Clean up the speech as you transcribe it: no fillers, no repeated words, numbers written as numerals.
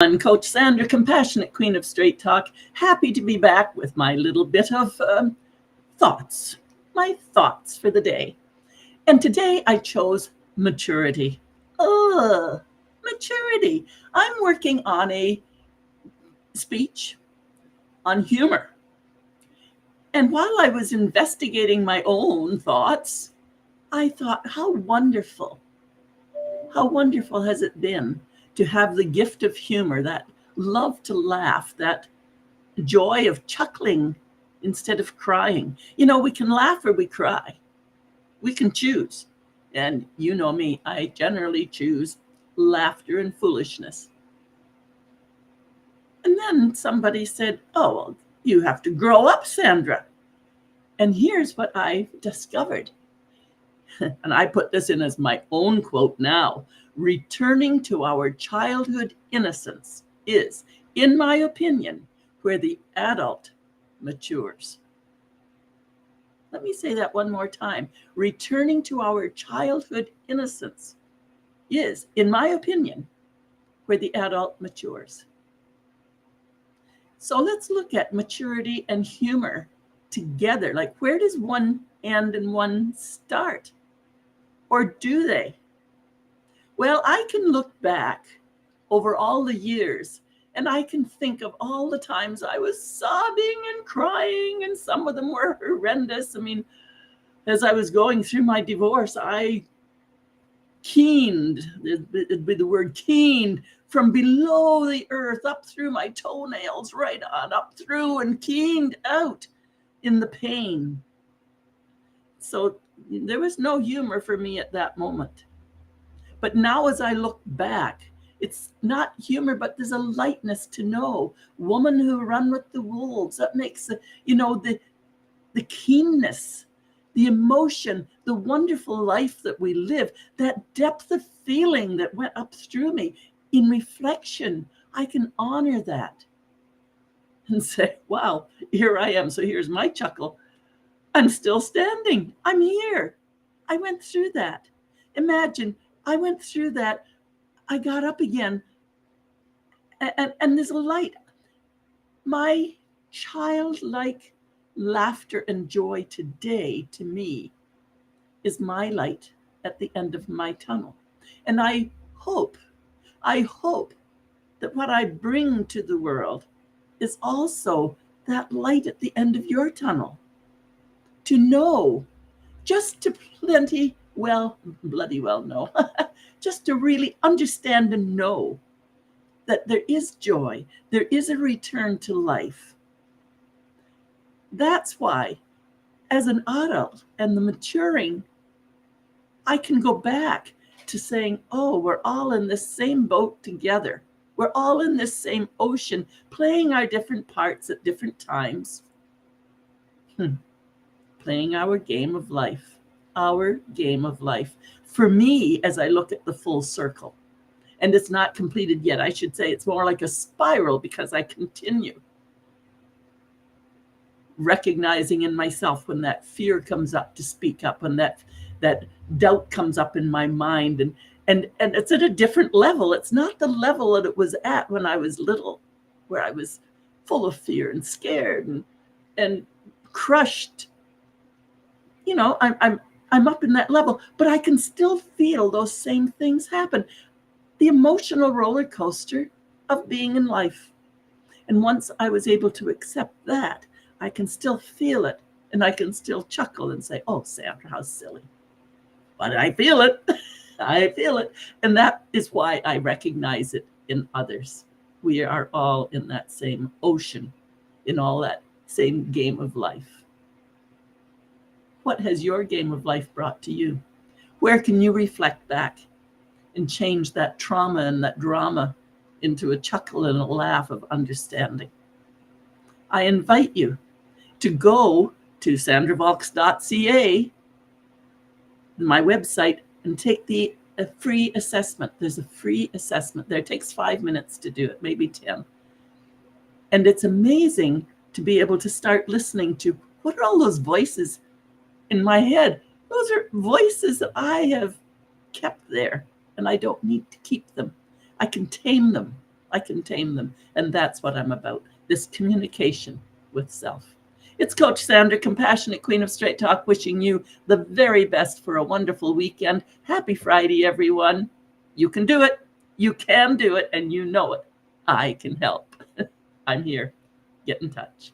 I'm Coach Sandra, compassionate queen of straight talk. Happy to be back with my little bit of thoughts, my thoughts for the day. And today I chose maturity. Maturity. I'm working on a speech on humor. And while I was investigating my own thoughts, I thought, how wonderful has it been to have the gift of humor, that love to laugh, that joy of chuckling instead of crying. You know, we can laugh or we cry. We can choose. And you know me, I generally choose laughter and foolishness. And then somebody said, oh, well, you have to grow up, Sandra. And here's what I discovered. And I put this in as my own quote now. Returning to our childhood innocence is, in my opinion, where the adult matures. Let me say that one more time. Returning to our childhood innocence is, in my opinion, where the adult matures. So let's look at maturity and humor together. Like, where does one end and one start? Or do they? Well, I can look back over all the years and I can think of all the times I was sobbing and crying, and some of them were horrendous. I mean, as I was going through my divorce, I keened, it'd be the word keened, from below the earth up through my toenails, right on up through, and keened out in the pain. So there was no humor for me at that moment. But now as I look back, it's not humor, but there's a lightness to know. Woman who run with the wolves, that makes the keenness, the emotion, the wonderful life that we live, that depth of feeling that went up through me. In reflection, I can honor that and say, wow, here I am. So here's my chuckle. I'm still standing. I'm here. I went through that. Imagine, I went through that. I got up again. And there's a light. My childlike laughter and joy today, to me, is my light at the end of my tunnel. And I hope that what I bring to the world is also that light at the end of your tunnel. To know, just to bloody well know, just to really understand and know that there is joy, there is a return to life. That's why, as an adult and the maturing, I can go back to saying, oh, we're all in this same boat together. We're all in this same ocean, playing our different parts at different times. Playing our game of life. Our game of life. For me, as I look at the full circle, and it's not completed yet, I should say it's more like a spiral, because I continue recognizing in myself when that fear comes up to speak up, when that doubt comes up in my mind, and it's at a different level. It's not the level that it was at when I was little, where I was full of fear and scared and crushed. You know, I'm up in that level, but I can still feel those same things happen. The emotional roller coaster of being in life. And once I was able to accept that, I can still feel it, and I can still chuckle and say, oh, Sandra, how silly. But I feel it. I feel it. And that is why I recognize it in others. We are all in that same ocean, in all that same game of life. What has your game of life brought to you? Where can you reflect back and change that trauma and that drama into a chuckle and a laugh of understanding? I invite you to go to sandravalks.ca, my website, and take a free assessment. There's a free assessment there. It takes 5 minutes to do it, maybe 10. And it's amazing to be able to start listening to, what are all those voices in my head? Those are voices that I have kept there, and I don't need to keep them. I can tame them. I can tame them. And that's what I'm about, this communication with self. It's Coach Sandra, compassionate queen of straight talk, wishing you the very best for a wonderful weekend. Happy Friday, everyone. You can do it. You can do it, and you know it. I can help. I'm here. Get in touch.